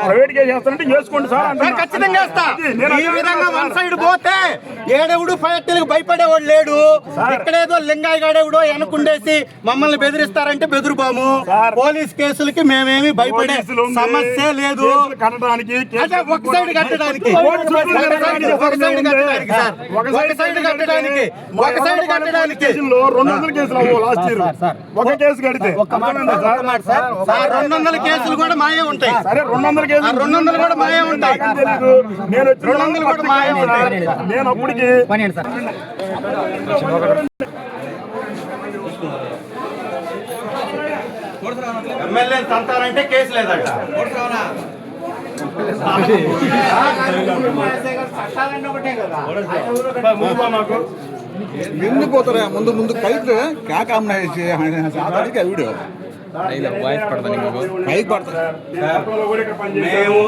Private గా చేస్తానంటే చేసుకోండి సార్. ఖచ్చితంగా చేస్తా. ఈ విధంగా వన్ సైడ్ పోతే ఏడెవడు ఫ్యాక్టరీకి భయపడేవాడు లేడు. ఇక్కడేదో లింగాయి గాడెవడో వెనకుండేసి మమ్మల్ని బెదిరిస్తారంటే బెదిరిపోము. పోలీస్ కేసులకి మేమేమి భయపడే సమస్య లేదు. కట్టడానికి ఒక సైడ్ కట్టడానికి ఒక సైడ్ కట్టడానికి 200 కేసులు లాస్ట్ ఇయర్ ఒక కేసు కడితే 200 కేసులు కూడా మాయే ఉంటాయి. సరే 200 కేసులు 200 కూడా మాయే ఉంటాయి. నేను 200 కూడా మాయే ఉంటాయి. నేను అప్పటికి ఎమ్మెల్యే తంతారంటే కేసు లేదట. ముందు పోతారా ముందు ముందు కైట్ క్యా काम नहीं है क्या वीडियो वाइस पड़ता नहीं को बाइक पड़ता మేము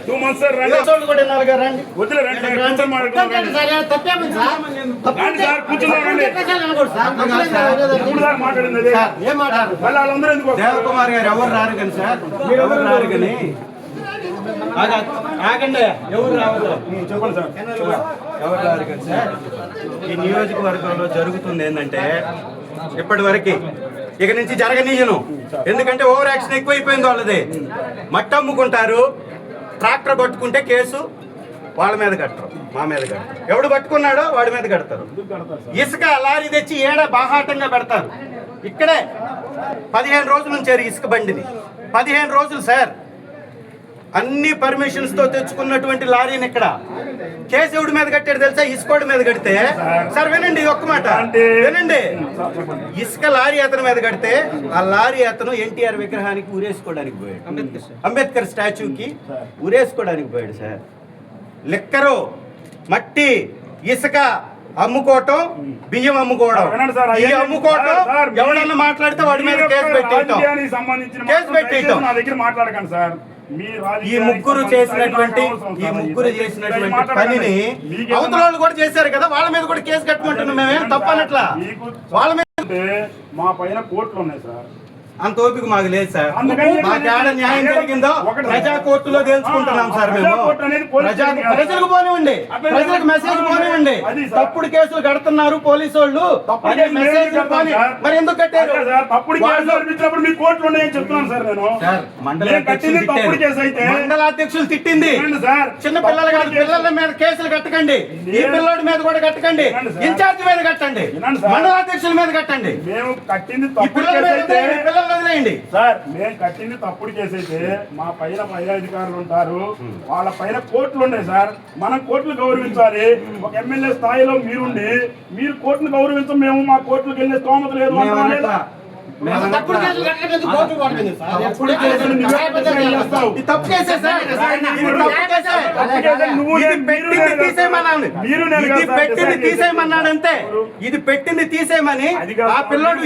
2 months సార్ రండి వదిలే రండి క్యాన్సల్ మాట్లాడండి సార్ కూర్చున్నారండి ఇప్పుడు దాకా మాట్లాడింది అదే ఏం మాట్లాడారు వాళ్ళందరూ ఎందుకు దేవకుమార్ గారు ఎవరు రారు కానీ సార్ ఎవరు రారు కానీ ఆగండి ఎవరు రావద్దు చెప్పండి సార్ ఎవరు రారు కానీ సార్ ఈ నియోజకవర్గంలో జరుగుతుంది ఏంటంటే ఇప్పటి వరకు ఇక నుంచి జరగనీయను. ఎందుకంటే ఓవర్ యాక్షన్ ఎక్కువైపోయింది వాళ్ళది. మట్టి అమ్ముకుంటారు, ట్రాక్టర్ పట్టుకుంటే కేసు వాళ్ళ మీద కట్టరు, మా మీద కడతారు. ఎవడు పట్టుకున్నాడో వాడి మీద కడతారు. ఇసుక లారీ తెచ్చి ఏడ బాహాటంగా పెడతారు. ఇక్కడే 15 రోజులు ఉంచారు ఇసుక బండిని. 15 రోజులు సార్. అన్ని పర్మిషన్స్ తో తెచ్చుకున్నటువంటి లారీని ఇక్కడ కేసు ఎవడి మీద కట్టాడు తెలుసా? ఇసుకోడి మీద కడితే సార్ వినండి ఒక్క మాట వినండి. ఇసుక లారీ అతని మీద కడితే ఆ లారీ అతను ఎన్టీఆర్ విగ్రహానికి ఊరేసుకోవడానికి పోయాడు. అంబేద్కర్ స్టాచ్యూకి ఊరేసుకోవడానికి పోయాడు సార్. లిక్కరు, మట్టి, ఇసుక అమ్ముకోవటం, బియ్యం అమ్ముకోవడం, ఈ అమ్ముకోవటం ఎవడన్నా మాట్లాడితే వాడి మీద కేసు పెట్టేయటం. నా దగ్గర మాట్లాడకండి సార్. ఈ ముగ్గురు చేసినటువంటి పనిని అవతల వాళ్ళు కూడా చేశారు కదా, వాళ్ళ మీద కూడా కేసు కట్టమంటున్నాం. మేమేం తప్పనట్లా. వాళ్ళ మీద మా పైన కోర్టులు ఉన్నాయి సార్. అంత ఓపిక మాకు లేదు సార్. మాకు ఏడ న్యాయం జరిగిందో ప్రజా కోర్టులో తెలుసుకుంటున్నాం సార్. మేము ప్రజలకు పోనివ్వండి, ప్రజలకు మెసేజ్ పోనివ్వండి. తప్పుడు కేసులు కడుతున్నారు పోలీసు వాళ్ళు, అదే మెసేజ్ మరి ఎందుకు కట్టారు? మండలాధ్యక్షులు తిట్టింది చిన్న పిల్లలు కాదు, పిల్లల మీద కేసులు కట్టకండి. ఈ పిల్లడి మీద కూడా కట్టకండి, ఇన్ఛార్జ్ మీద కట్టండి, మండలాధ్యక్షుల మీద కట్టండి. సార్ మేము కట్టింది తప్పుడు కేసు అయితే మా పైన అధికారులు ఉంటారు, వాళ్ళ పైన కోర్టులు ఉన్నాయి సార్. మనం కోర్టులు గౌరవించాలి. ఒక ఎమ్మెల్యే స్థాయిలో మీరుండి మీరు కోర్టును గౌరవించం, మేము మా కోర్టులకు వెళ్ళే స్తోమత లేదు. తీసేయమన్నాడంతే. ఇది పెట్టింది తీసేయమని ఆ పిల్లడు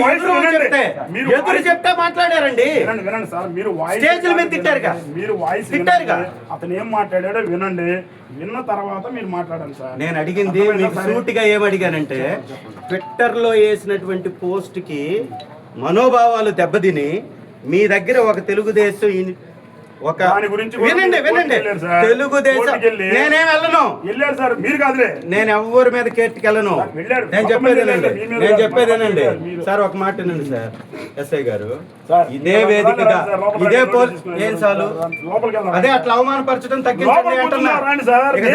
ఎదురు చెప్తే మాట్లాడారండి. వినండి సార్, మీరు స్టేజ్ల మీద తిట్టారుగా, మీరు వాయిస్ తిట్టారుగా. అతను ఏం మాట్లాడాడో వినండి, విన్న తర్వాత మీరు మాట్లాడండి సార్. నేను అడిగింది మీకు సూటిగా ఏమడిగానంటే, ట్విట్టర్ లో వేసినటువంటి పోస్ట్ కి మనోభావాలు దెబ్బతిని మీ దగ్గర ఒక తెలుగుదేశం ఒక వినండి తెలుగుదేశం నేనేం వెళ్ళను. సార్ మీరు కాదులే, నేను ఎవరి మీద కేట్టుకెళ్ళను. నేను చెప్పేదేనండి సార్. ఒక మాట వినండి సార్. ఎస్ఐ గారు ఇదే వేదికగా ఇదే ఏం చాలు అదే అట్లా అవమానపరచడం తగ్గించండి అంటున్నా. ఇక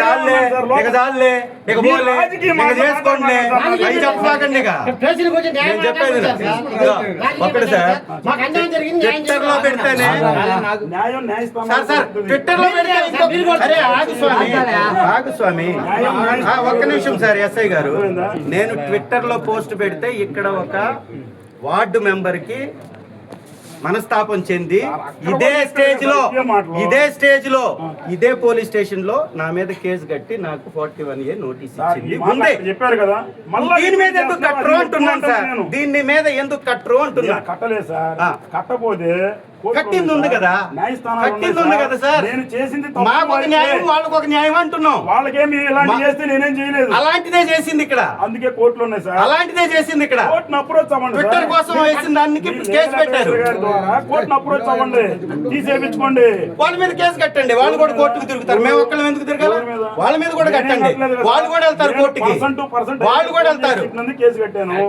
చాలే ఇక పోలే ఇక చేసుకోండి అవి చెప్పకండి. ఇక నేను చెప్పేది ఒక్కటి సార్, ట్విట్టర్ లో పెడితేనే ట్విట్టర్ లో ఆగుస్వామి ఒక్క నిమిషం సార్. ఎస్ఐ గారు నేను ట్విట్టర్ లో పోస్ట్ పెడితే ఇక్కడ ఒక వార్డు మెంబర్ కి మనస్తాపం చెంది ఇదే పోలీస్ స్టేషన్ లో నా మీద కేసు కట్టి నాకు 41A నోటీస్ ఇచ్చింది. చెప్పారు కదా, దీని మీద ఎందుకు కట్టరు అంటున్నాను సార్. దీని మీద ఎందుకు కట్టరు అంటున్నా. కట్టలేదు సార్. కట్టపోతే కట్టింది ఉంది కదా సార్. నేను చేసింది మాకు ఒక న్యాయం వాళ్ళకు ఒక న్యాయం అంటున్నాం. వాళ్ళకేమి ఇలాంటి చేస్తే నేనేం చేయలేదు. అలాంటిదే చేసింది ఇక్కడ. అందుకే కోర్టులు ఉన్నాయి సార్. అలాంటిదే చేసింది ఇక్కడ. కోర్టును అప్రోచ్ అవ్వండి. ట్విట్టర్ కోసం వేసిన దానికి కేసు పెట్టారు. ద్వారా కోర్టును అప్రోచ్ అవ్వండి, తీసేపించుకోండి. వాళ్ళ మీద కేసు కట్టండి, వాళ్ళు కూడా కోర్టుకు తిరుగుతారు. మేము ఒక్కళ్ళం ఎందుకు తిరగాలి? వాళ్ళ మీద కూడా కట్టండి, వాళ్ళు కూడా వెళ్తారు కోర్టుకి, వాళ్ళు కూడా వెళ్తారు. కేసు కట్టాను.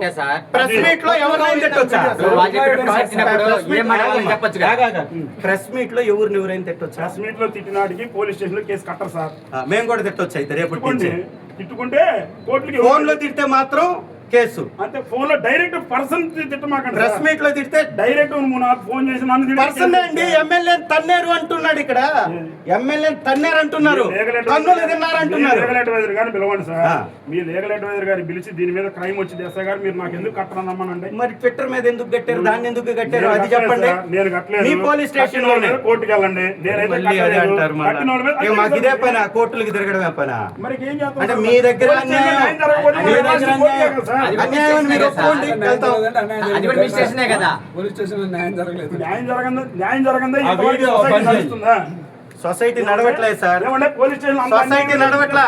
ప్రెస్ మీట్ లో ఎవరినైనా తిట్టొచ్చా? ప్రెస్ మీట్ లో ఎవరైనా తిట్టొచ్చా? ప్రెస్ మీట్ లో తిట్టినాటికి పోలీస్ స్టేషన్ లో కేసు కట్టరు సార్. మేము కూడా తిట్టొచ్చు అయితే రేపటి నుంచి. తిట్టుకుంటే కోర్టుకి ఫోన్ లో తిడితే మాత్రం కేసు. అంటే ఫోన్ లో డైరెక్ట్ పర్సన్ తిట్టమాకండి. ప్రెస్ మీట్ లో తిడితే డైరెక్ట్ నాకు ఫోన్ చేసి నన్ను పర్సన్ అండి. ఎమ్మెల్యే తన్నేరు అంటున్నాడు ఇక్కడ, ఎమ్మెల్యే తన్నేరు అంటున్నారు, తన్నులు తిన్నారు అంటున్నారు. లీగల్ అడ్వైజర్ గారిని పిలవండి సార్. మీ లీగల్ అడ్వైజర్ గారిని పిలిచి దీని మీద క్రైమ్ వచ్చింది ఎస్ఐ గారు, మీరు నాకు ఎందుకు కట్టనమ్మనండి. మరి ట్విట్టర్ మీద ఎందుకు కట్టారు, దాన్ని ఎందుకు కట్టారు అది చెప్పండి. నేను కట్టలేదు. మీ పోలీస్ స్టేషన్ లోనే కోర్టుకి వెళ్ళండి. అంటారు మాకు ఇదే పైన కోర్టులకి తిరగడమే పైన. మరి ఏం చేస్తాం అంటే మీ దగ్గర అన్యాయం మీరు ఒప్పుకోండి, వెళ్తాం. న్యాయం జరగదా సొసైటీ నడవట్లేదు సార్, పోలీస్ స్టేషన్ సొసైటీ నడవట్లా.